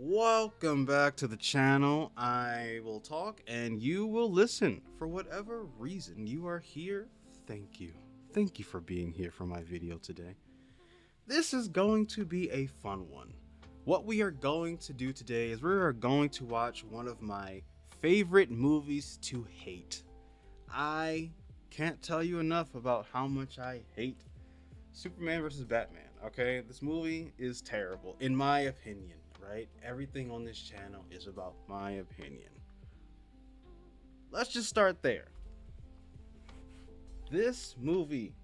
Welcome back to the channel. I will talk and you will listen. For whatever reason you are here, thank you. Thank you for being here for my video today. This is going to be a fun one. What we are going to do today is we are going to watch one of my favorite movies to hate. I can't tell you enough about how much I hate Superman versus Batman. Okay, this movie is terrible in my opinion, right? Everything on this channel is about my opinion. Let's just start there. This movie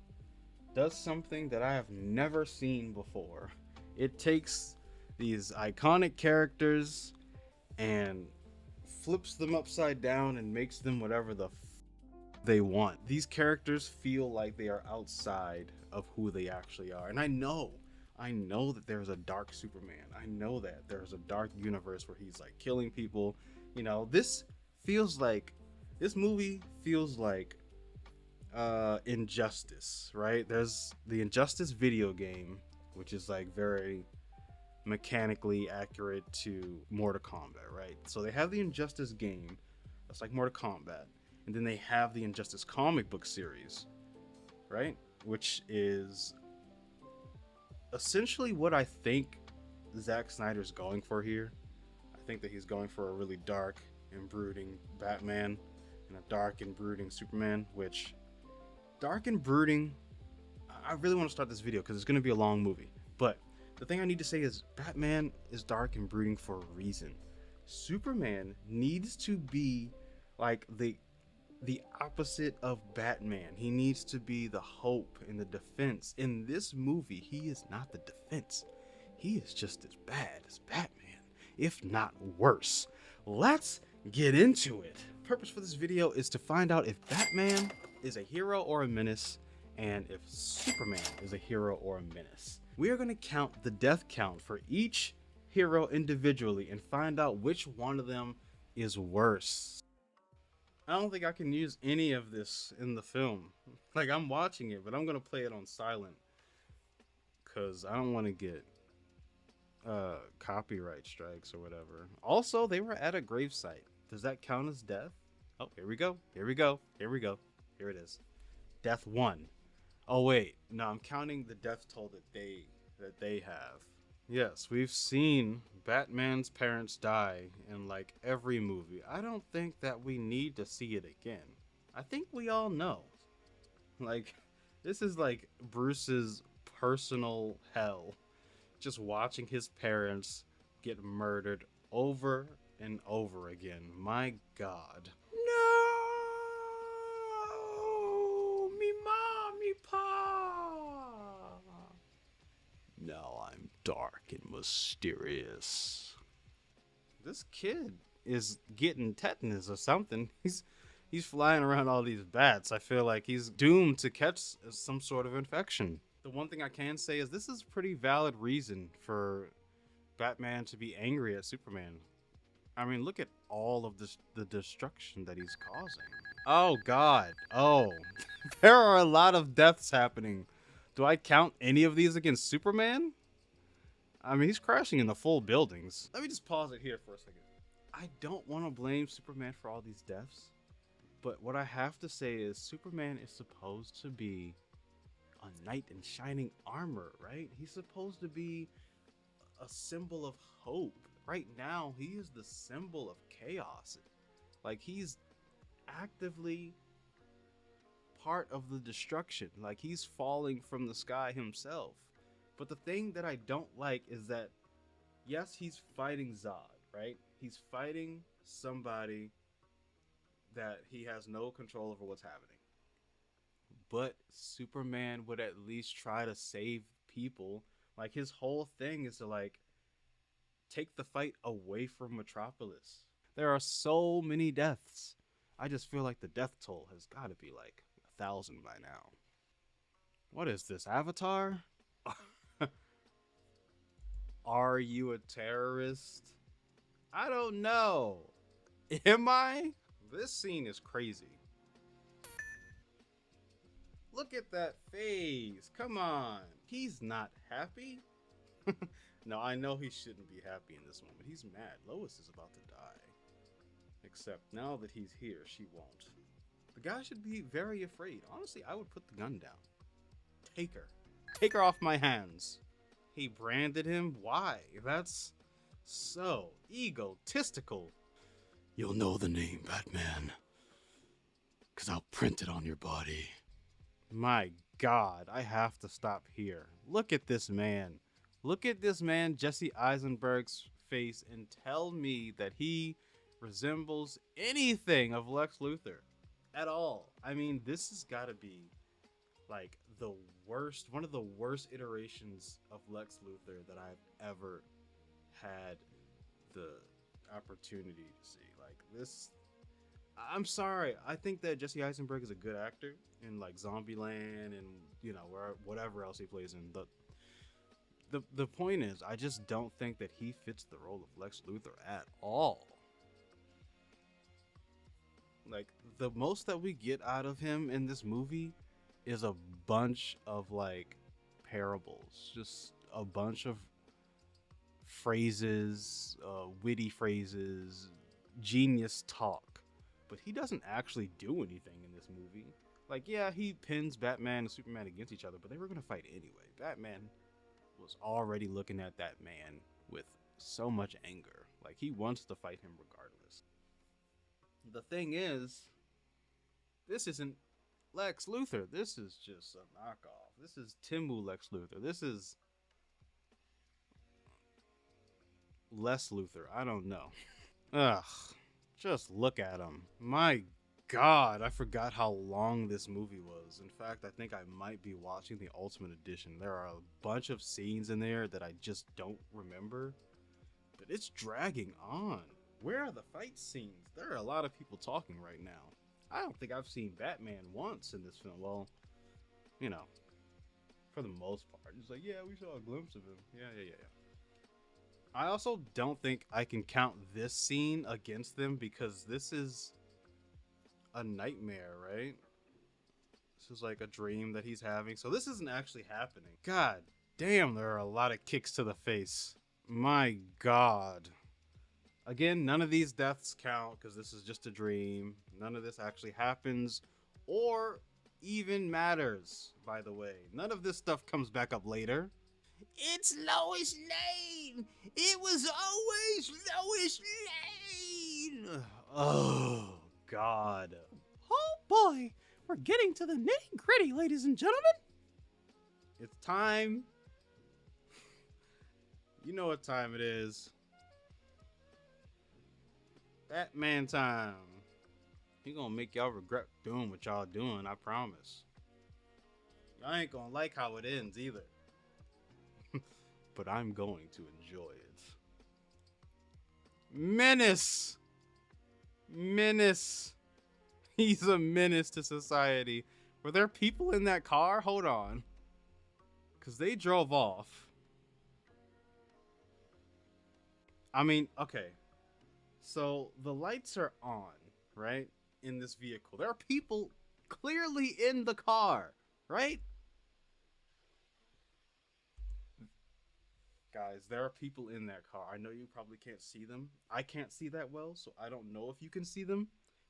does something that I have never seen before. It takes these iconic characters and flips them upside down and makes them whatever the they want. These characters feel like they are outside of who they actually are. And I know that there's a dark Superman. I know that there's a dark universe where he's like killing people. You know, this movie feels like Injustice, right? There's the Injustice video game, which is like very mechanically accurate to Mortal Kombat, right? So they have the Injustice game that's like Mortal Kombat, and then they have the Injustice comic book series, right? Which is essentially what I think Zack Snyder's going for here. I think that he's going for a really dark and brooding Batman and a dark and brooding Superman, which dark and brooding, I really want to start this video because it's going to be a long movie. But the thing I need to say is Batman is dark and brooding for a reason. Superman needs to be like the opposite of Batman. He needs to be the hope and the defense. In this movie, he is not the defense. He is just as bad as Batman, if not worse. Let's get into it. The purpose for this video is to find out if Batman is a hero or a menace, and if Superman is a hero or a menace. We are going to count the death count for each hero individually and find out which one of them is worse. I don't think I can use any of this in the film. Like, I'm watching it, but I'm going to play it on silent because I don't want to get copyright strikes or whatever. Also, they were at a gravesite. Does that count as death? Oh, here we go. Here we go. Here we go. Here it is. Death 1. Oh wait, no, I'm counting the death toll that they have. Yes, we've seen Batman's parents die in like every movie. I don't think that we need to see it again. I think we all know. Like, this is like Bruce's personal hell. Just watching his parents get murdered over and over again. My God. No! Me mom, me pa! Now I'm dark and mysterious. This kid is getting tetanus or something. He's flying around all these bats. I feel like he's doomed to catch some sort of infection. The one thing I can say is this is pretty valid reason for Batman to be angry at Superman. I mean, look at all of the destruction that he's causing. Oh God. Oh, there are a lot of deaths happening. Do I count any of these against Superman? I mean, he's crashing into full buildings. Let me just pause it here for a second. I don't want to blame Superman for all these deaths, but what I have to say is Superman is supposed to be a knight in shining armor, right? He's supposed to be a symbol of hope. Right now, he is the symbol of chaos. Like, he's actively part of the destruction. Like, he's falling from the sky himself. But the thing that I don't like is that, yes, he's fighting Zod, right? He's fighting somebody that he has no control over what's happening. But Superman would at least try to save people. Like, his whole thing is to, like, take the fight away from Metropolis. There are so many deaths. I just feel like the death toll has got to be like 1,000 by now. What is this, Avatar? Are you a terrorist? I don't know. Am I? This scene is crazy. Look at that face. Come on. He's not happy. No, I know he shouldn't be happy in this moment. He's mad. Lois is about to die. Except now that he's here, she won't. The guy should be very afraid. Honestly, I would put the gun down. Take her. Take her off my hands. He branded him? Why? That's so egotistical. You'll know the name, Batman. Because I'll print it on your body. My God, I have to stop here. Look at this man. Look at this man, Jesse Eisenberg's face, and tell me that he resembles anything of Lex Luthor at all. I mean, this has got to be like the worst, one of the worst iterations of Lex Luthor that I've ever had the opportunity to see. Like this, I'm sorry. I think that Jesse Eisenberg is a good actor in like Zombieland and whatever else he plays in. The point is, I just don't think that he fits the role of Lex Luthor at all. Like the most that we get out of him in this movie is a bunch of like parables, just a bunch of phrases, witty phrases, genius talk. But he doesn't actually do anything in this movie. Like, yeah, he pins Batman and Superman against each other, but they were gonna fight anyway. Batman was already looking at that man with so much anger. Like, he wants to fight him regardless. The thing is, this isn't Lex Luthor. This is just a knockoff. This is Timu Lex Luthor. This is Les Luthor. I don't know. Ugh. Just look at him. My God, I forgot how long this movie was. In fact, I think I might be watching the Ultimate Edition. There are a bunch of scenes in there that I just don't remember. But it's dragging on. Where are the fight scenes? There are a lot of people talking right now. I don't think I've seen Batman once in this film. Well, for the most part. It's like, yeah, we saw a glimpse of him. Yeah. I also don't think I can count this scene against them because this is a nightmare, right? This is like a dream that he's having. So this isn't actually happening. God damn, there are a lot of kicks to the face. My God. Again, none of these deaths count because this is just a dream. None of this actually happens or even matters, by the way. None of this stuff comes back up later. It's Lois Lane! It was always Lois Lane! Oh, God. Oh, boy. We're getting to the nitty-gritty, ladies and gentlemen. It's time. You know what time it is. Batman time. He gonna make y'all regret doing what y'all doing, I promise. Y'all ain't gonna like how it ends either. But I'm going to enjoy it. Menace! Menace! He's a menace to society. Were there people in that car? Hold on. Because they drove off. I mean, okay. So the lights are on, right? In this vehicle. There are people clearly in the car, right? Guys, there are people in that car. I know you probably can't see them. I can't see that well, so I don't know if you can see them,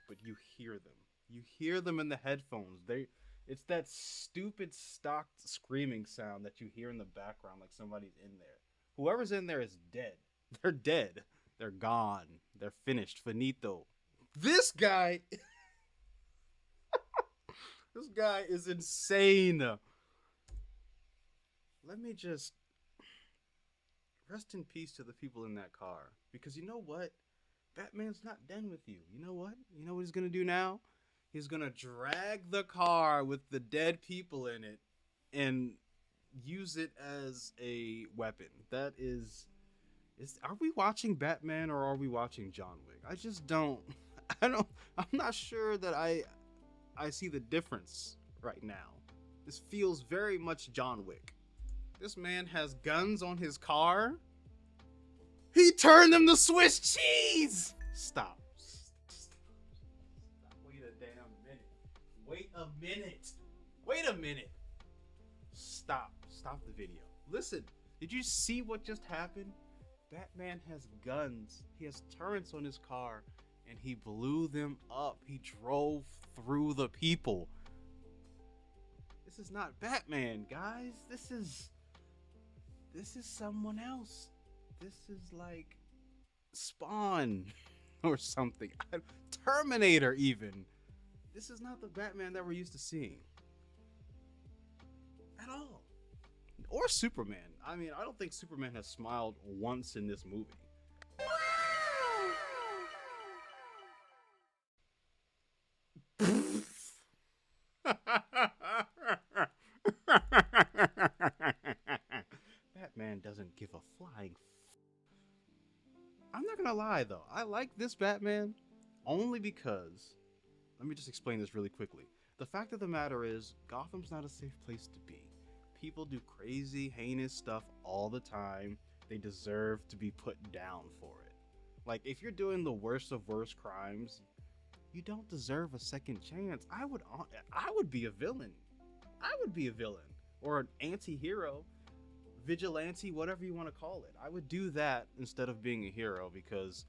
but you hear them. You hear them in the headphones. It's that stupid stock screaming sound that you hear in the background like somebody's in there. Whoever's in there is dead. They're dead. They're gone. They're finished. Finito. This guy... This guy is insane. Let me just... Rest in peace to the people in that car. Because you know what? Batman's not done with you. You know what? You know what he's going to do now? He's going to drag the car with the dead people in it and use it as a weapon. That is... Are we watching Batman or are we watching John Wick? I just don't... I'm not sure that I see the difference right now. This feels very much John Wick. This man has guns on his car. He turned them to Swiss cheese! Stop. Wait a damn minute. Wait a minute. Wait a minute. Stop. Stop the video. Listen. Did you see what just happened? Batman has guns. He has turrets on his car, and he blew them up. He drove through the people. This is not Batman, guys. This is someone else. This is like Spawn or something. Terminator even. This is not the Batman that we're used to seeing at all. Or Superman. I mean, I don't think Superman has smiled once in this movie. Batman doesn't give a flying. I'm not gonna lie though, I like this Batman only because, let me just explain this really quickly. The fact of the matter is, Gotham's not a safe place to be. People do crazy, heinous stuff all the time. They deserve to be put down for it. Like, if you're doing the worst of worst crimes, you don't deserve a second chance. I would be a villain. I would be a villain. Or an anti-hero. Vigilante, whatever you want to call it. I would do that instead of being a hero because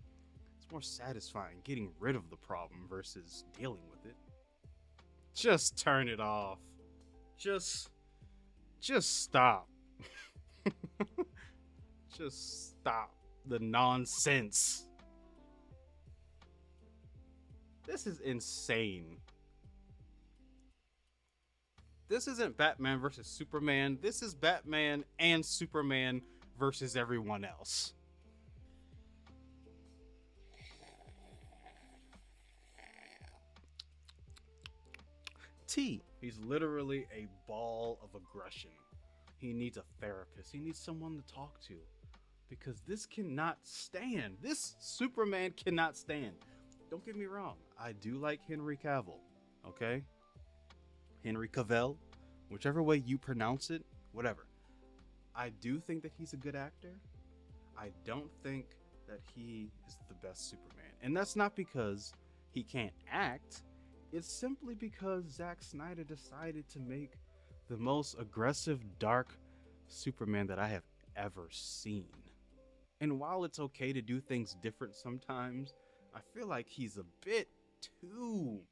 it's more satisfying getting rid of the problem versus dealing with it. Just turn it off. Just stop. Just stop the nonsense. This is insane. This isn't Batman versus Superman. This is Batman and Superman versus everyone else. T. He's literally a ball of aggression. He needs a therapist. He needs someone to talk to. Because this cannot stand. This Superman cannot stand. Don't get me wrong. I do like Henry Cavill. Okay? Henry Cavill. Whichever way you pronounce it. Whatever. I do think that he's a good actor. I don't think that he is the best Superman. And that's not because he can't act. It's simply because Zack Snyder decided to make the most aggressive, dark Superman that I have ever seen. And while it's okay to do things different sometimes, I feel like he's a bit too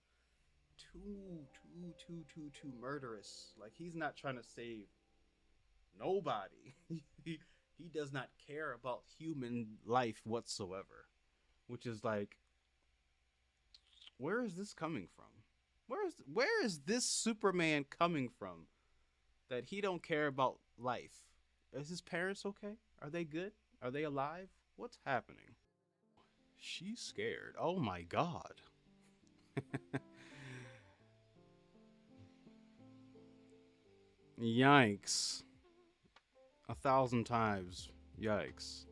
murderous. Like, he's not trying to save nobody. he does not care about human life whatsoever. Which is like, where is this coming from? Where is this Superman coming from that he don't care about life? Is his parents okay? Are they good? Are they alive? What's happening? She's scared. Oh my god. Yikes. 1,000 times. Yikes.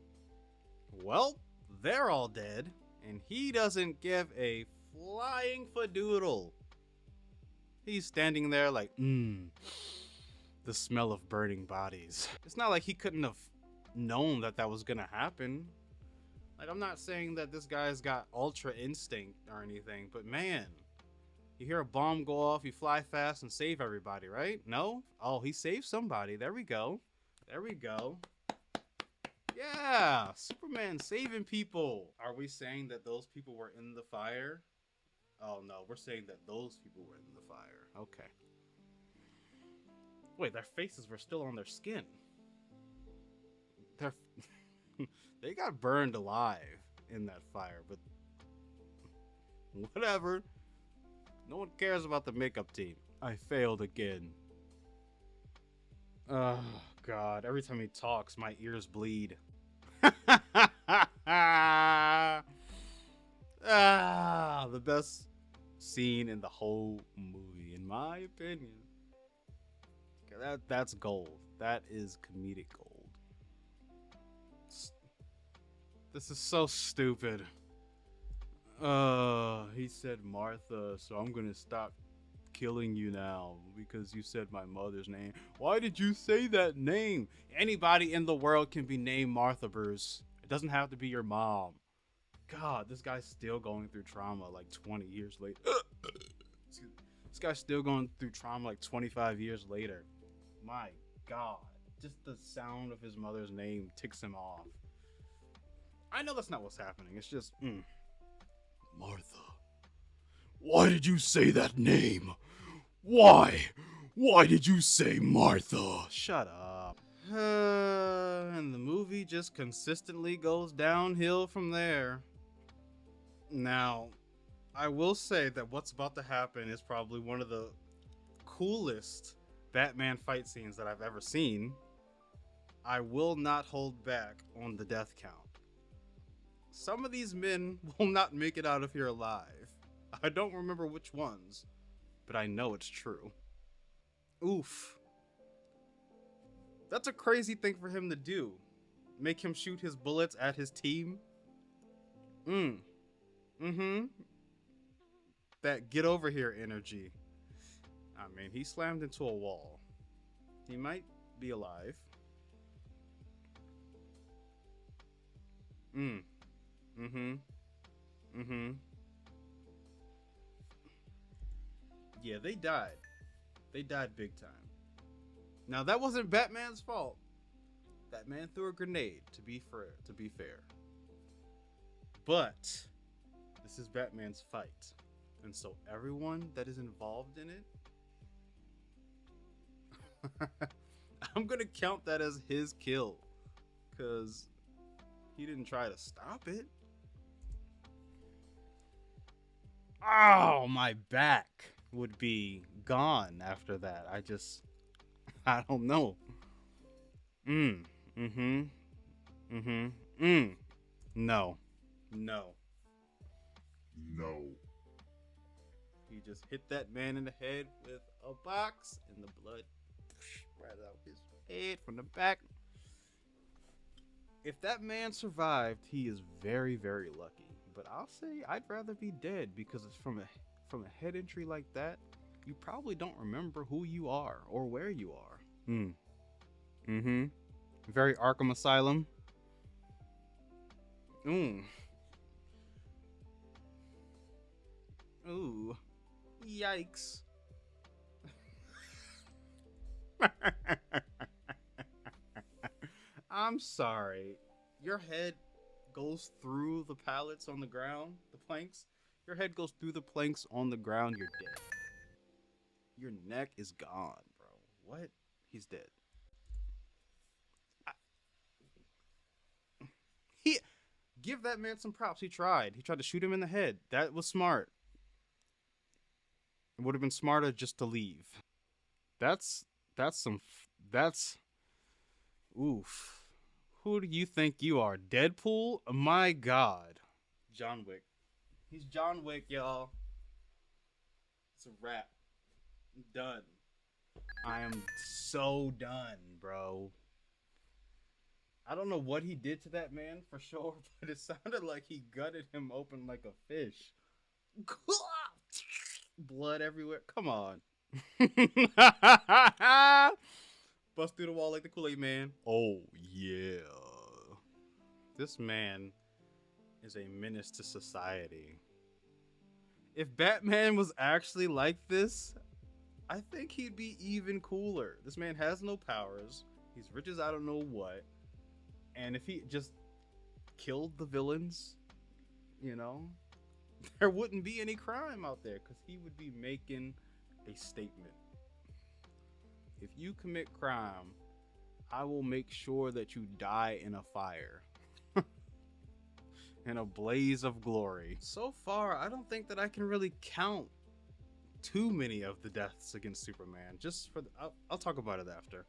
Well, they're all dead, and he doesn't give a flying fadoodle. He's standing there like, the smell of burning bodies. It's not like he couldn't have known that that was gonna happen. Like, I'm not saying that this guy's got ultra instinct or anything, but man, you hear a bomb go off, you fly fast and save everybody, right? No? Oh, he saved somebody. There we go. There we go. Yeah, Superman saving people. Are we saying that those people were in the fire? Oh no, we're saying that those people were in the fire. Okay. Wait, their faces were still on their skin. They got burned alive in that fire, but whatever. No one cares about the makeup team. I failed again. Oh god, every time he talks, my ears bleed. The best scene in the whole movie, in my opinion. That's gold. That is comedic gold. This is so stupid. He said Martha, so I'm gonna stop killing you now because you said my mother's name. Why did you say that name? Anybody in the world can be named Martha, Bruce. It doesn't have to be your mom. God, this guy's still going through trauma like 20 years later. This guy's still going through trauma like 25 years later. My God. just the sound of his mother's name ticks him off. I know that's not what's happening. It's just, Martha. Why did you say that name? Why? Why did you say Martha? Shut up. And the movie just consistently goes downhill from there. Now, I will say that what's about to happen is probably one of the coolest Batman fight scenes that I've ever seen. I will not hold back on the death count. Some of these men will not make it out of here alive. I don't remember which ones, but I know it's true. Oof. That's a crazy thing for him to do. Make him shoot his bullets at his team. That get over here energy. I mean, he slammed into a wall. He might be alive. Yeah, they died. They died big time. Now, that wasn't Batman's fault. Batman threw a grenade, to be fair. But this is Batman's fight. And so everyone that is involved in it, I'm going to count that as his kill. Because he didn't try to stop it. Oh, my back would be gone after that. I don't know. No. He just hit that man in the head with a box and the blood right out his head from the back. If that man survived, he is very, very lucky. But I'll say I'd rather be dead because it's from a head injury like that. You probably don't remember who you are or where you are. Very Arkham Asylum. Ooh. Yikes. I'm sorry. Your head goes through the pallets on the ground, the planks. Your head goes through the planks on the ground, you're dead. Your neck is gone, bro. What? He's dead. Give that man some props. He tried. He tried to shoot him in the head. That was smart. It would have been smarter just to leave. That's oof. Who do you think you are? Deadpool? My God. John Wick. He's John Wick, y'all. It's a wrap. I'm done. I am so done, bro. I don't know what he did to that man for sure, but it sounded like he gutted him open like a fish. Blood everywhere. Come on. Bust through the wall like the Kool-Aid man. Oh, yeah. This man is a menace to society. If Batman was actually like this, I think he'd be even cooler. This man has no powers. He's rich as I don't know what. And if he just killed the villains, you know, there wouldn't be any crime out there because he would be making a statement. If you commit crime, I will make sure that you die in a fire. In a blaze of glory. So far, I don't think that I can really count too many of the deaths against Superman. Just for I'll talk about it after.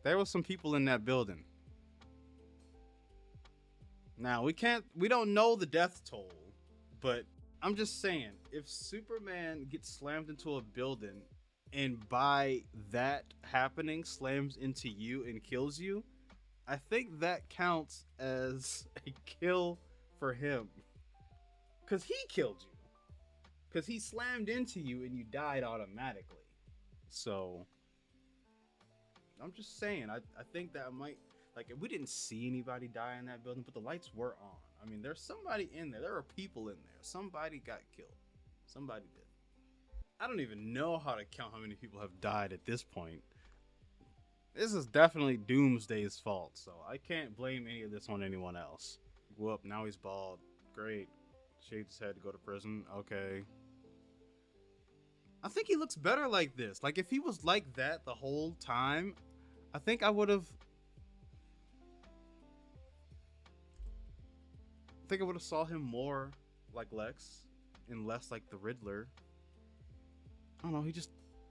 There were some people in that building. Now, we don't know the death toll, but I'm just saying, if Superman gets slammed into a building and by that happening slams into you and kills you, I think that counts as a kill for him. Because he killed you. Because he slammed into you and you died automatically. So, I'm just saying, I think that might, like, we didn't see anybody die in that building, but the lights were on. I mean, there's somebody in there. There are people in there. Somebody got killed. Somebody did. I don't even know how to count how many people have died at this point. This is definitely Doomsday's fault, so I can't blame any of this on anyone else. Whoop, now he's bald. Great. Shaved his head to go to prison. Okay. I think he looks better like this. Like, if he was like that the whole time, I think I would have... I think I would have saw him more like Lex and less like the Riddler. I don't know, he just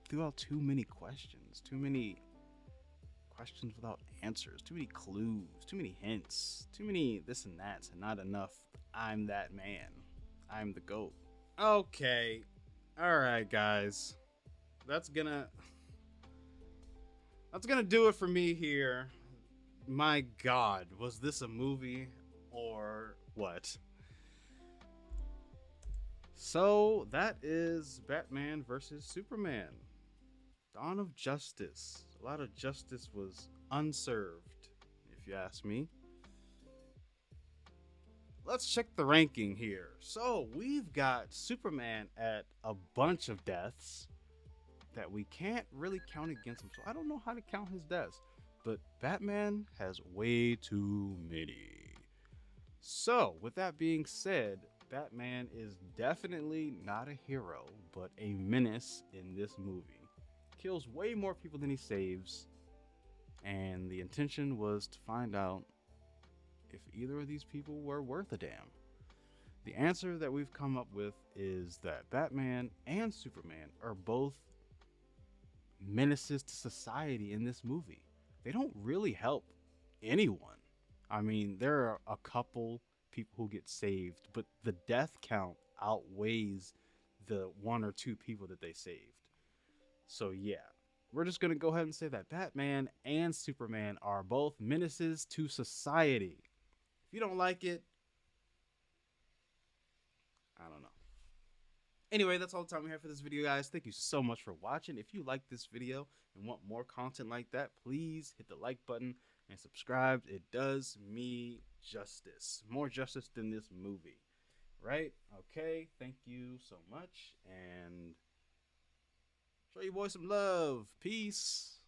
threw out too many questions. Too many questions without answers. Too many clues. Too many hints. Too many this and that, and not enough I'm that man. I'm the GOAT. Okay. Alright, guys. That's gonna do it for me here. My God, was this a movie or what? So that is Batman versus Superman. Dawn of Justice. A lot of justice was unserved, if you ask me. Let's check the ranking here. So we've got Superman at a bunch of deaths that we can't really count against him. So I don't know how to count his deaths, but Batman has way too many. So with that being said, Batman is definitely not a hero, but a menace in this movie. Kills way more people than he saves, and the intention was to find out if either of these people were worth a damn. The answer that we've come up with is that Batman and Superman are both menaces to society in this movie. They don't really help anyone. I mean, there are a couple people who get saved, but the death count outweighs the one or two people that they saved. So yeah, we're just gonna go ahead and say that Batman and Superman are both menaces to society. If you don't like it, I don't know. Anyway, that's all the time we have for this video, guys. Thank you so much for watching. If you like this video and want more content like that, please hit the like button and subscribe. It does me justice. More justice than this movie. Right? Okay. Thank you so much. And show your boy some love. Peace.